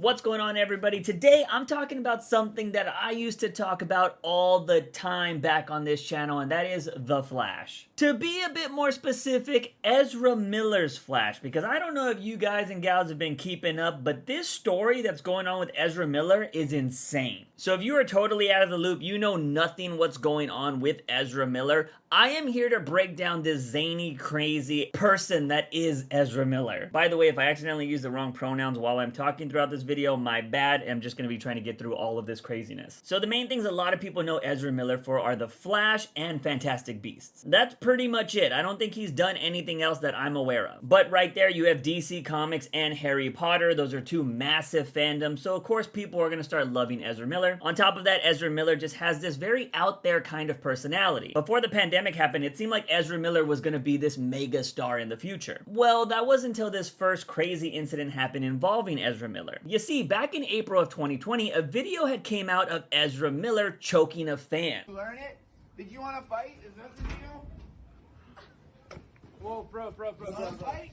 What's going on, everybody? Today I'm talking about something that I used to talk about all the time back on this channel, and that is The Flash. To be a bit more specific, Ezra Miller's Flash, because I don't know if you guys and gals have been keeping up, but this story that's going on with Ezra Miller is insane. So if you are totally out of the loop, you know nothing what's going on with Ezra Miller, I am here to break down this zany, crazy person that is Ezra Miller. By the way, if I accidentally use the wrong pronouns while I'm talking throughout this video, my bad. I'm just going to be trying to get through all of this craziness. So the main things a lot of people know Ezra Miller for are The Flash and Fantastic Beasts. That's pretty much it. I don't think he's done anything else that I'm aware of. But right there, you have DC Comics and Harry Potter. Those are two massive fandoms, so of course people are going to start loving Ezra Miller. On top of that, Ezra Miller just has this very out there kind of personality. Before the pandemic happened, it seemed like Ezra Miller was going to be this mega star in the future. Well, that was until this first crazy incident happened involving Ezra Miller. You see, back in April of 2020, a video had came out of Ezra Miller choking a fan. Learn it? Did you want to fight? Is that the deal? Whoa, bro. Fight?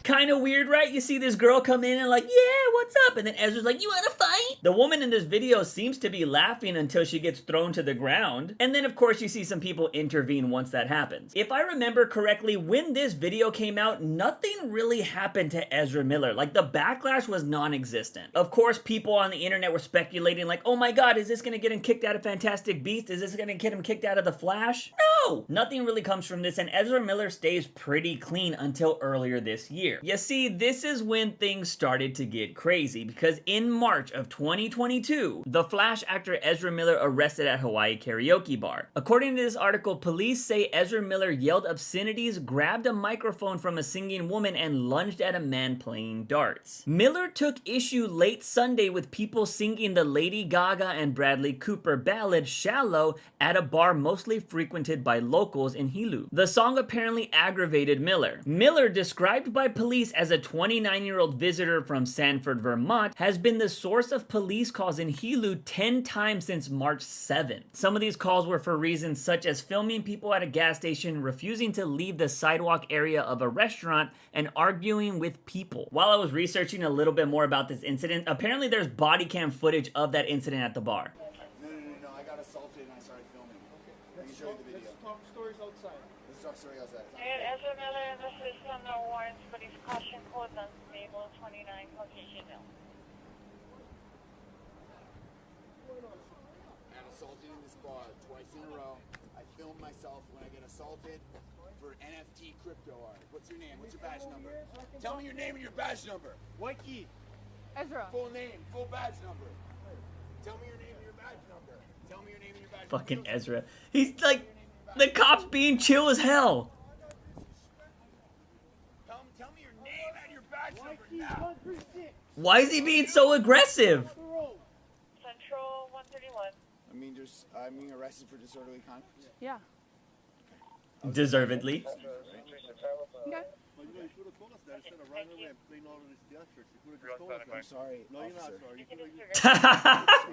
Kind of weird, right? You see this girl come in and like, yeah, what's up? And then Ezra's like, you wanna fight? The woman in this video seems to be laughing until she gets thrown to the ground. And then of course you see some people intervene once that happens. If I remember correctly, when this video came out, nothing really happened to Ezra Miller. Like, the backlash was non-existent. Of course, people on the internet were speculating like, oh my god, is this gonna get him kicked out of Fantastic Beasts? Is this gonna get him kicked out of The Flash? No! Nothing really comes from this, and Ezra Miller stays pretty clean until earlier this year. You see, this is when things started to get crazy, because in March of 2022, The Flash actor Ezra Miller arrested at Hawaii karaoke bar. According to this article, police say Ezra Miller yelled obscenities, grabbed a microphone from a singing woman, and lunged at a man playing darts. Miller took issue late Sunday with people singing the Lady Gaga and Bradley Cooper ballad Shallow at a bar mostly frequented by locals in Hilo. The song apparently aggravated Miller. Miller, described by police as a 29-year-old visitor from Sanford, Vermont, has been the source of police calls in Hilo 10 times since March 7th. Some of these calls were for reasons such as filming people at a gas station, refusing to leave the sidewalk area of a restaurant, and arguing with people. While I was researching a little bit more about this incident, apparently there's body cam footage of that incident at the bar. No, I got assaulted and I started filming. I can show you the video. Let's talk stories outside. Let's talk story outside. And Ezra Miller, this is on the warrants, but he's caution code unstable, 29 Caucasian Hill. I got assaulted in this bar twice in a row. I filmed myself when I get assaulted for NFT crypto art. What's your name? What's your badge number? Tell me your name and your badge number. White key. Ezra. Full name, full badge number. Tell me your name and your badge number. Tell me your name and your badge number. Fucking Ezra. He's like, the cop's being chill as hell. Tell me your name and your badge number now. 136. Why is he being so aggressive? Central 131. I'm being arrested for disorderly conduct. Yeah. Deservedly. Okay. Well, you should have told us that instead of running away and playing all of this theatrics. You could have just told us that. I'm sorry, No, you're not officer. sorry. You could have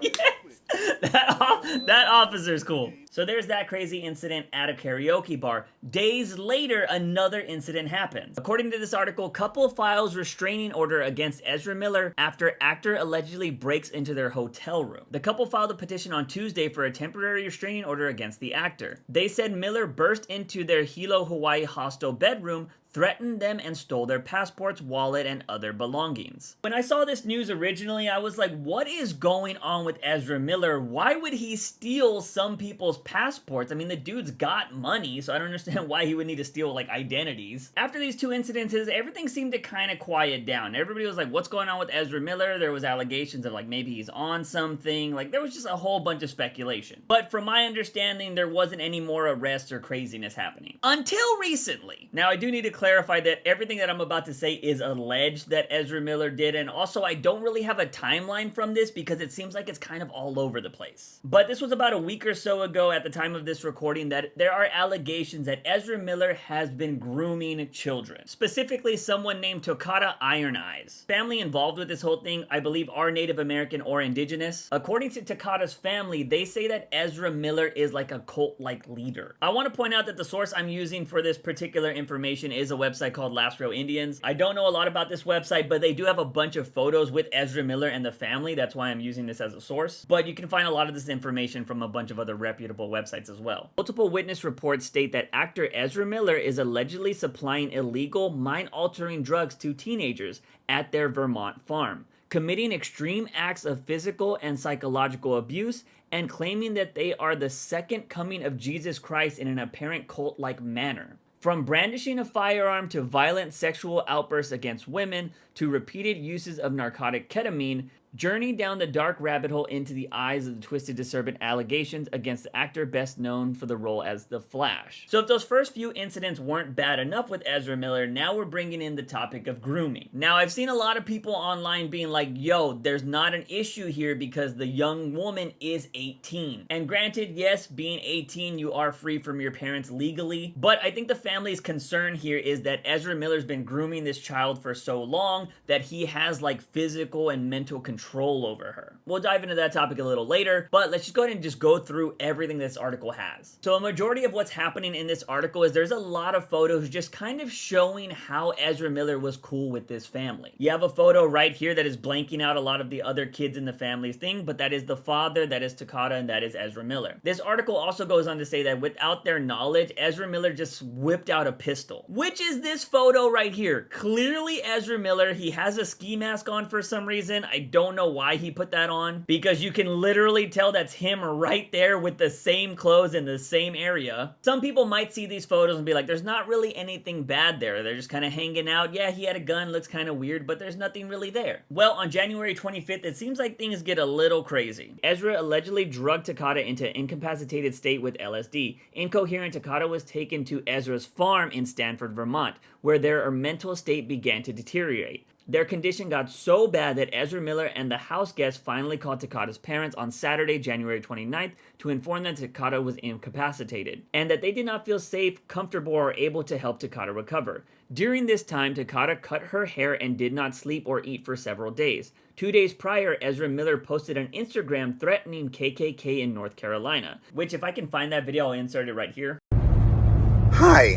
Yes! That officer's cool. So there's that crazy incident at a karaoke bar. Days later, another incident happens. According to this article, couple files restraining order against Ezra Miller after actor allegedly breaks into their hotel room. The couple filed a petition on Tuesday for a temporary restraining order against the actor. They said Miller burst into their Hilo, Hawaii hostel bedroom, threatened them, and stole their passports, wallet, and other belongings. When I saw this news originally, I was like, what is going on with Ezra Miller? Why would he steal some people's passports? I mean, the dude's got money, so I don't understand why he would need to steal, like, identities. After these two incidences, everything seemed to kind of quiet down. Everybody was like, what's going on with Ezra Miller? There was allegations of, like, maybe he's on something. Like, there was just a whole bunch of speculation. But from my understanding, there wasn't any more arrests or craziness happening. Until recently. Now, I do need to clarify that everything that I'm about to say is alleged that Ezra Miller did, and also I don't really have a timeline from this because it seems like it's kind of all over the place. But this was about a week or so ago, at the time of this recording that there are allegations that Ezra Miller has been grooming children. Specifically, someone named Tokata Iron Eyes. Family involved with this whole thing, I believe, are Native American or indigenous. According to Tokata's family, they say that Ezra Miller is like a cult-like leader. I want to point out that the source I'm using for this particular information is a website called Last Real Indians. I don't know a lot about this website, but they do have a bunch of photos with Ezra Miller and the family. That's why I'm using this as a source. But you can find a lot of this information from a bunch of other reputable websites as well. Multiple witness reports state that actor Ezra Miller is allegedly supplying illegal, mind-altering drugs to teenagers at their Vermont farm, committing extreme acts of physical and psychological abuse, and claiming that they are the second coming of Jesus Christ in an apparent cult-like manner. From brandishing a firearm to violent sexual outbursts against women to repeated uses of narcotic ketamine, journeyed down the dark rabbit hole into the eyes of the twisted, disturbing allegations against the actor best known for the role as The Flash. So if those first few incidents weren't bad enough with Ezra Miller, now we're bringing in the topic of grooming. Now, I've seen a lot of people online being like, yo, there's not an issue here because the young woman is 18. And granted, yes, being 18, you are free from your parents legally, but I think the family's concern here is that Ezra Miller's been grooming this child for so long that he has like physical and mental control over her. We'll dive into that topic a little later, but let's just go ahead and just go through everything this article has. So a majority of what's happening in this article is there's a lot of photos just kind of showing how Ezra Miller was cool with this family. You have a photo right here that is blanking out a lot of the other kids in the family's thing, but that is the father, that is Tokata, and that is Ezra Miller. This article also goes on to say that without their knowledge, Ezra Miller just whipped out a pistol, which is this photo right here. Clearly Ezra Miller, he has a ski mask on for some reason. I don't know why he put that on, because you can literally tell that's him right there with the same clothes in the same area. Some people might see these photos and be like, there's not really anything bad there. They're just kind of hanging out. Yeah, he had a gun, looks kind of weird, but there's nothing really there. Well, on January 25th, it seems like things get a little crazy. Ezra allegedly drugged Tokata into an incapacitated state with LSD. Incoherent, Tokata was taken to Ezra's farm in Stanford, Vermont, where their mental state began to deteriorate. Their condition got so bad that Ezra Miller and the house guests finally called Tokata's parents on Saturday, January 29th, to inform them Tokata was incapacitated, and that they did not feel safe, comfortable, or able to help Tokata recover. During this time, Tokata cut her hair and did not sleep or eat for several days. 2 days prior, Ezra Miller posted on Instagram threatening KKK in North Carolina, which if I can find that video, I'll insert it right here. Hi,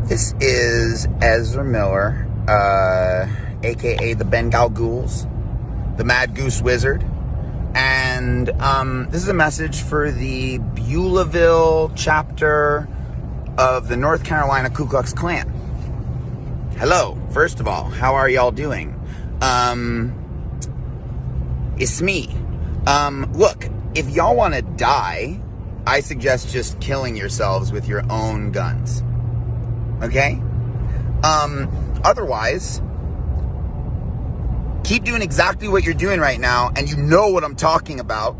this is Ezra Miller, aka the Bengal Ghouls, the Mad Goose Wizard, and this is a message for the Beulahville chapter of the North Carolina Ku Klux Klan. Hello, first of all, how are y'all doing? It's me. Look, if y'all want to die, I suggest just killing yourselves with your own guns. Okay? Otherwise, keep doing exactly what you're doing right now, and you know what I'm talking about.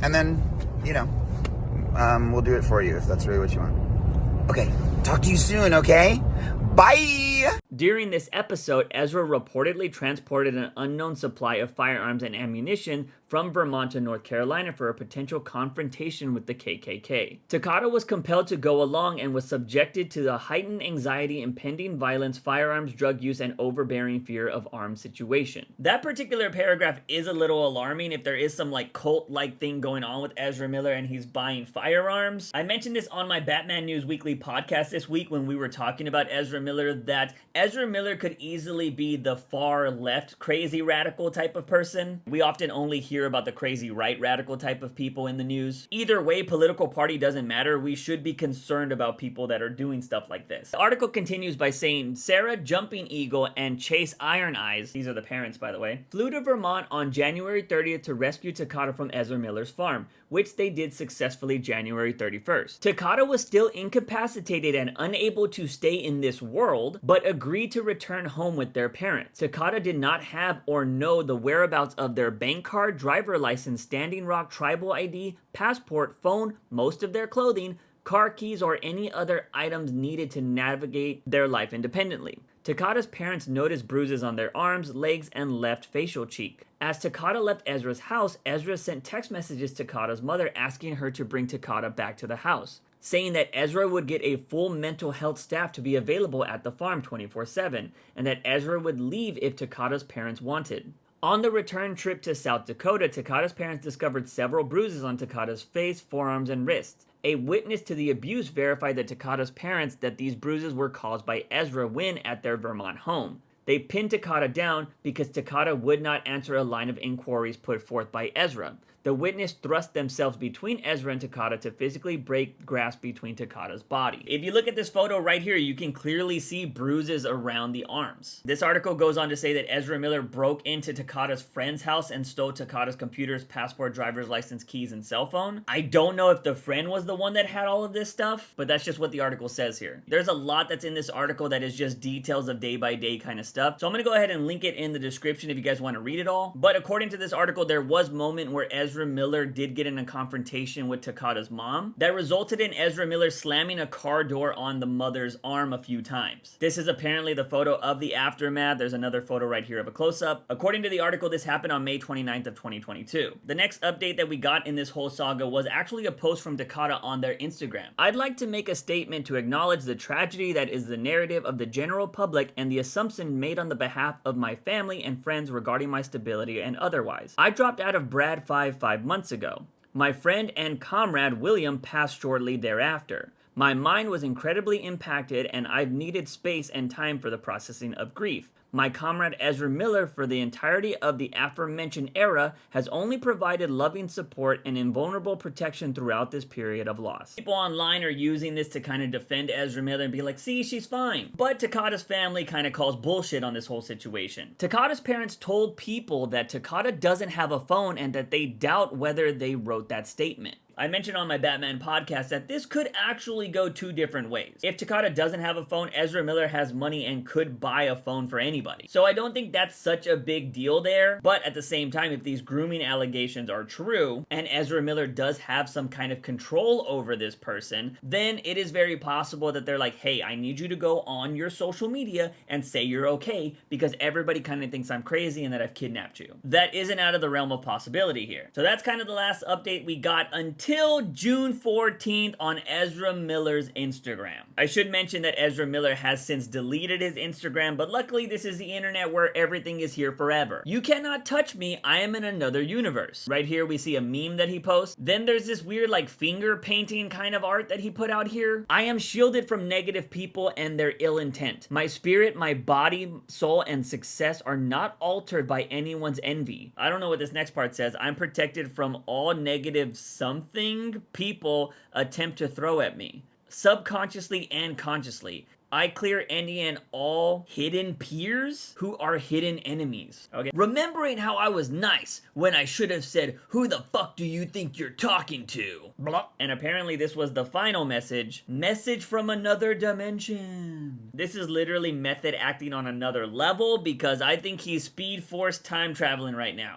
And then, we'll do it for you if that's really what you want. Okay, talk to you soon, okay? Bye! During this episode, Ezra reportedly transported an unknown supply of firearms and ammunition from Vermont to North Carolina for a potential confrontation with the KKK. Tokata was compelled to go along and was subjected to the heightened anxiety, impending violence, firearms, drug use, and overbearing fear of armed situation. That particular paragraph is a little alarming if there is some like cult-like thing going on with Ezra Miller and he's buying firearms. I mentioned this on my Batman News Weekly podcast this week when we were talking about Ezra Miller, that Ezra Miller could easily be the far left crazy radical type of person. We often only hear about the crazy right radical type of people in the news. Either way, political party doesn't matter. We should be concerned about people that are doing stuff like this. The article continues by saying Sarah Jumping Eagle and Chase Iron Eyes, these are the parents by the way, flew to Vermont on January 30th to rescue Tokata from Ezra Miller's farm, which they did successfully January 31st. Tokata was still incapacitated and unable to stay in this world, but agreed to return home with their parents. Tokata did not have or know the whereabouts of their bank card, driver license, Standing Rock tribal ID, passport, phone, most of their clothing, car keys, or any other items needed to navigate their life independently. Tokata's parents noticed bruises on their arms, legs, and left facial cheek. As Tokata left Ezra's house, Ezra sent text messages to Tokata's mother asking her to bring Tokata back to the house, saying that Ezra would get a full mental health staff to be available at the farm 24/7, and that Ezra would leave if Tokata's parents wanted. On the return trip to South Dakota, Tokata's parents discovered several bruises on Tokata's face, forearms, and wrists. A witness to the abuse verified that Tokata's parents that these bruises were caused by Ezra when at their Vermont home. They pinned Tokata down because Tokata would not answer a line of inquiries put forth by Ezra. The witness thrust themselves between Ezra and Tokata to physically break grasp between Tokata's body. If you look at this photo right here, you can clearly see bruises around the arms. This article goes on to say that Ezra Miller broke into Tokata's friend's house and stole Tokata's computers, passport, driver's license, keys, and cell phone. I don't know if the friend was the one that had all of this stuff, but that's just what the article says here. There's a lot that's in this article that is just details of day-by-day kind of stuff, so I'm gonna go ahead and link it in the description if you guys want to read it all. But according to this article, there was a moment where Ezra Miller did get in a confrontation with Tokata's mom that resulted in Ezra Miller slamming a car door on the mother's arm a few times. This is apparently the photo of the aftermath. There's another photo right here of a close-up. According to the article, this happened on May 29th of 2022. The next update that we got in this whole saga was actually a post from Tokata on their Instagram. I'd like to make a statement to acknowledge the tragedy that is the narrative of the general public and the assumption made on the behalf of my family and friends regarding my stability and otherwise. I dropped out of Brad 5 months ago. My friend and comrade William passed shortly thereafter. My mind was incredibly impacted and I've needed space and time for the processing of grief. My comrade Ezra Miller, for the entirety of the aforementioned era, has only provided loving support and invulnerable protection throughout this period of loss. People online are using this to kind of defend Ezra Miller and be like, see, she's fine. But Tokata's family kind of calls bullshit on this whole situation. Tokata's parents told people that Tokata doesn't have a phone and that they doubt whether they wrote that statement. I mentioned on my Batman podcast that this could actually go two different ways. If Tokata doesn't have a phone, Ezra Miller has money and could buy a phone for anybody. So I don't think that's such a big deal there. But at the same time, if these grooming allegations are true, and Ezra Miller does have some kind of control over this person, then it is very possible that they're like, hey, I need you to go on your social media and say you're okay because everybody kind of thinks I'm crazy and that I've kidnapped you. That isn't out of the realm of possibility here. So that's kind of the last update we got until June 14th on Ezra Miller's Instagram. I should mention that Ezra Miller has since deleted his Instagram, but luckily this is the internet where everything is here forever. You cannot touch me, I am in another universe. Right here we see a meme that he posts. Then there's this weird like finger painting kind of art that he put out here. I am shielded from negative people and their ill intent. My spirit, my body, soul, and success are not altered by anyone's envy. I don't know what this next part says. I'm protected from all negative something people attempt to throw at me, subconsciously and consciously. I clear any and all hidden peers who are hidden enemies. Okay. Remembering how I was nice when I should have said, who the fuck do you think you're talking to? Blah. And apparently this was the final message. Message from another dimension. This is literally method acting on another level because I think he's Speed Force time traveling right now.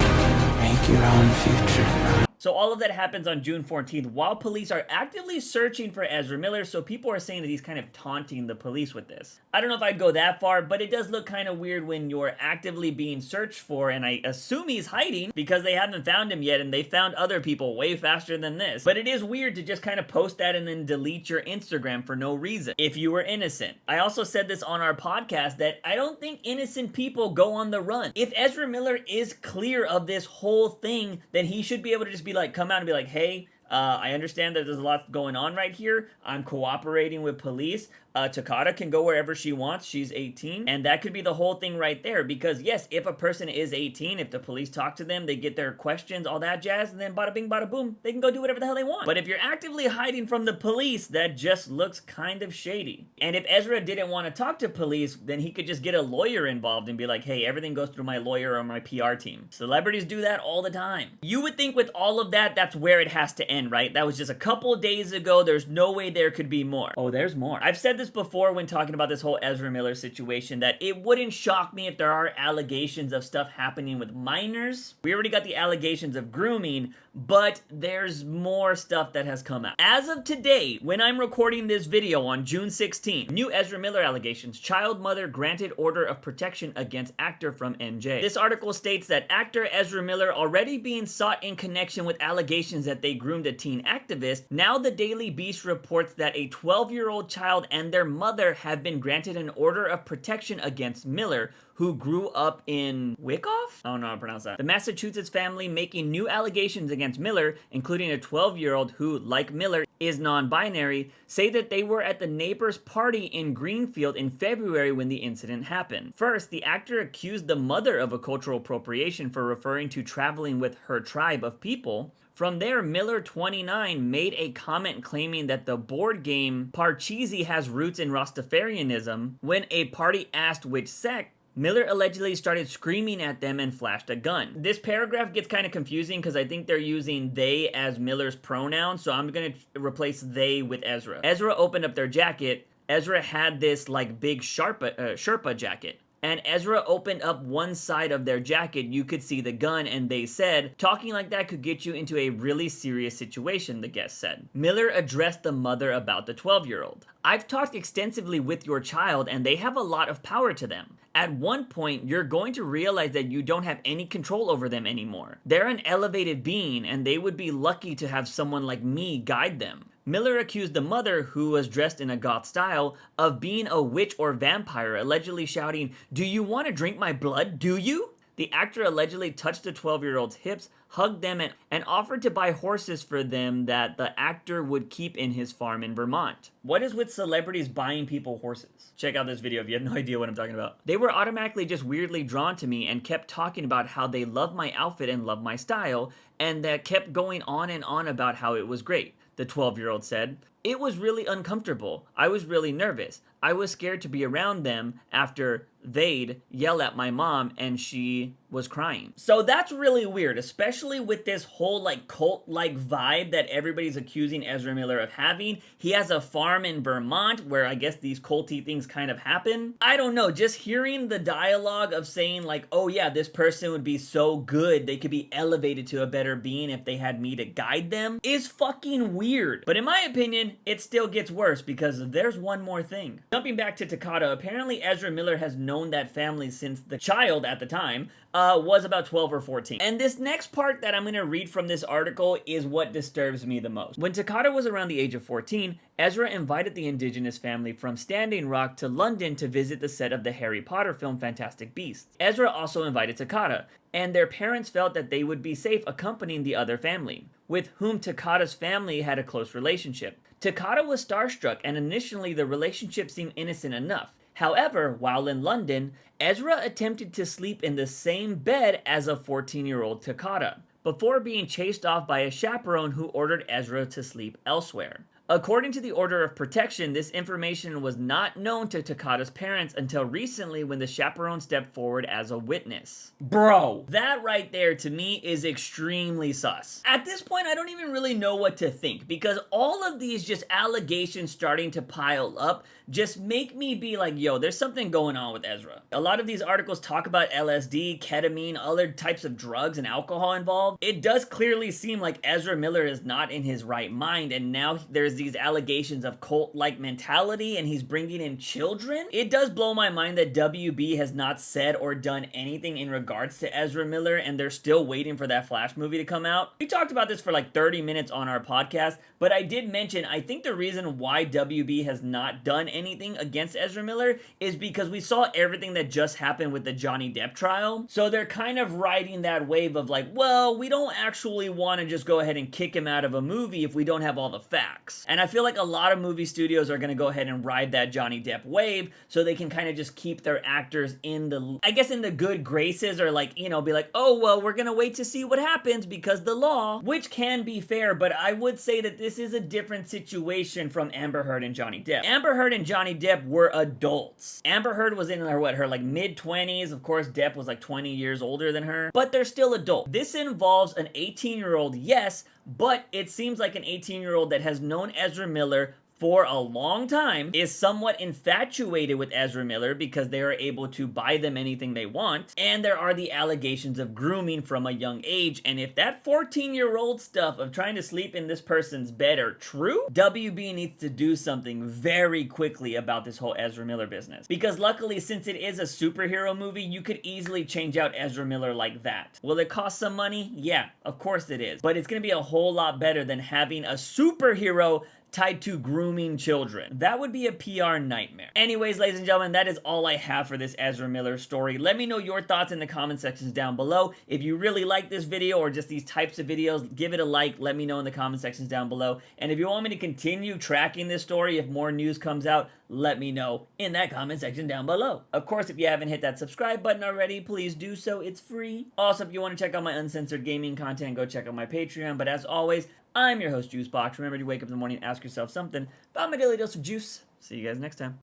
Make your own future. So all of that happens on June 14th while police are actively searching for Ezra Miller, so people are saying that he's kind of taunting the police with this. I don't know if I'd go that far, but it does look kind of weird when you're actively being searched for, and I assume he's hiding because they haven't found him yet, and they found other people way faster than this. But it is weird to just kind of post that and then delete your Instagram for no reason, if you were innocent. I also said this on our podcast that I don't think innocent people go on the run. If Ezra Miller is clear of this whole thing, then he should be able to just be like, come out and be like, hey, I understand that there's a lot going on right here. I'm cooperating with police. Tokata can go wherever she wants. She's 18. And that could be the whole thing right there. Because yes, if a person is 18, if the police talk to them, they get their questions, all that jazz, and then bada bing, bada boom, they can go do whatever the hell they want. But if you're actively hiding from the police, that just looks kind of shady. And if Ezra didn't want to talk to police, then he could just get a lawyer involved and be like, hey, everything goes through my lawyer or my PR team. Celebrities do that all the time. You would think with all of that, that's where it has to end, right? That was just a couple days ago. There's no way there could be more. Oh, there's more. I've said this this before when talking about this whole Ezra Miller situation, that it wouldn't shock me if there are allegations of stuff happening with minors. We already got the allegations of grooming, but there's more stuff that has come out. As of today, when I'm recording this video on June 16th, new Ezra Miller allegations, child mother granted order of protection against actor from NJ. This article states that actor Ezra Miller already being sought in connection with allegations that they groomed a teen activist. Now the Daily Beast reports that a 12-year-old child and their mother have been granted an order of protection against Miller, who grew up in Wyckoff? I don't know how to pronounce that. The Massachusetts family making new allegations against Miller, including a 12-year-old who, like Miller, is non-binary, say that they were at the neighbor's party in Greenfield in February when the incident happened. First, the actor accused the mother of a cultural appropriation for referring to traveling with her tribe of people. From there, Miller, 29, made a comment claiming that the board game Parcheesi has roots in Rastafarianism. When a party asked which sect, Miller allegedly started screaming at them and flashed a gun. This paragraph gets kind of confusing because I think they're using they as Miller's pronoun, so I'm going to replace they with Ezra. Ezra opened up their jacket. Ezra had this like big Sherpa jacket. And Ezra opened up one side of their jacket, you could see the gun, and they said, talking like that could get you into a really serious situation, the guest said. Miller addressed the mother about the 12-year-old. I've talked extensively with your child, and they have a lot of power to them. At one point, you're going to realize that you don't have any control over them anymore. They're an elevated being, and they would be lucky to have someone like me guide them. Miller accused the mother, who was dressed in a goth style, of being a witch or vampire, allegedly shouting, "Do you want to drink my blood, do you?" The actor allegedly touched the 12-year-old's hips, hugged them, and offered to buy horses for them that the actor would keep in his farm in Vermont. What is with celebrities buying people horses? Check out this video if you have no idea what I'm talking about. They were automatically just weirdly drawn to me and kept talking about how they love my outfit and love my style, and that kept going on and on about how it was great. The 12-year-old said, "It was really uncomfortable. I was really nervous. I was scared to be around them after they'd yell at my mom and she was crying." So that's really weird, especially with this whole like cult-like vibe that everybody's accusing Ezra Miller of having. He has a farm in Vermont where I guess these culty things kind of happen. I don't know, just hearing the dialogue of saying like, oh yeah, this person would be so good, they could be elevated to a better being if they had me to guide them, is fucking weird. But in my opinion, it still gets worse because there's one more thing. Jumping back to Tokata, apparently Ezra Miller has known that family since the child at the time was about 12 or 14. And this next part that I'm going to read from this article is what disturbs me the most. When Tokata was around the age of 14, Ezra invited the indigenous family from Standing Rock to London to visit the set of the Harry Potter film Fantastic Beasts. Ezra also invited Tokata, and their parents felt that they would be safe accompanying the other family, with whom Tokata's family had a close relationship. Tokata was starstruck, and initially the relationship seemed innocent enough. However, while in London, Ezra attempted to sleep in the same bed as a 14-year-old Tokata, before being chased off by a chaperone who ordered Ezra to sleep elsewhere. According to the order of protection, this information was not known to Tokata's parents until recently when the chaperone stepped forward as a witness. Bro, that right there to me is extremely sus. At this point, I don't even really know what to think because all of these just allegations starting to pile up just make me be like, yo, there's something going on with Ezra. A lot of these articles talk about LSD, ketamine, other types of drugs and alcohol involved. It does clearly seem like Ezra Miller is not in his right mind, and now there's these allegations of cult-like mentality and he's bringing in children. It does blow my mind that WB has not said or done anything in regards to Ezra Miller, and they're still waiting for that Flash movie to come out. We talked about this for like 30 minutes on our podcast, but I did mention, I think the reason why WB has not done anything against Ezra Miller is because we saw everything that just happened with the Johnny Depp trial. So they're kind of riding that wave of like, well, we don't actually want to just go ahead and kick him out of a movie if we don't have all the facts. And I feel like a lot of movie studios are going to go ahead and ride that Johnny Depp wave so they can kind of just keep their actors in the, I guess in the good graces, or like, you know, be like, oh, well, we're going to wait to see what happens because the law, which can be fair, but I would say that this is a different situation from Amber Heard and Johnny Depp. Amber Heard and Johnny Depp were adults. Amber Heard was in her like mid-20s. Of course, Depp was like 20 years older than her, but they're still adult. This involves an 18-year-old, yes, but it seems like an 18-year-old that has known Ezra Miller for a long time, is somewhat infatuated with Ezra Miller because they are able to buy them anything they want, and there are the allegations of grooming from a young age, and if that 14-year-old stuff of trying to sleep in this person's bed are true, WB needs to do something very quickly about this whole Ezra Miller business. Because luckily, since it is a superhero movie, you could easily change out Ezra Miller like that. Will it cost some money? Yeah, of course it is. But it's gonna be a whole lot better than having a superhero tied to grooming children. That would be a PR nightmare. Anyways, ladies and gentlemen, that is all I have for this Ezra Miller story. Let me know your thoughts in the comment sections down below. If you really like this video or just these types of videos, give it a like. Let me know in the comment sections down below. And if you want me to continue tracking this story, if more news comes out, let me know in that comment section down below. Of course, if you haven't hit that subscribe button already, please do so. It's free. Also, if you want to check out my uncensored gaming content, go check out my Patreon. But as always, I'm your host, JUICEbox. Remember to wake up in the morning and ask yourself something about my daily dose of juice. See you guys next time.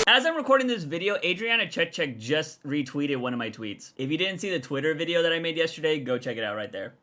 As I'm recording this video, Adriana Chechek just retweeted one of my tweets. If you didn't see the Twitter video that I made yesterday, go check it out right there.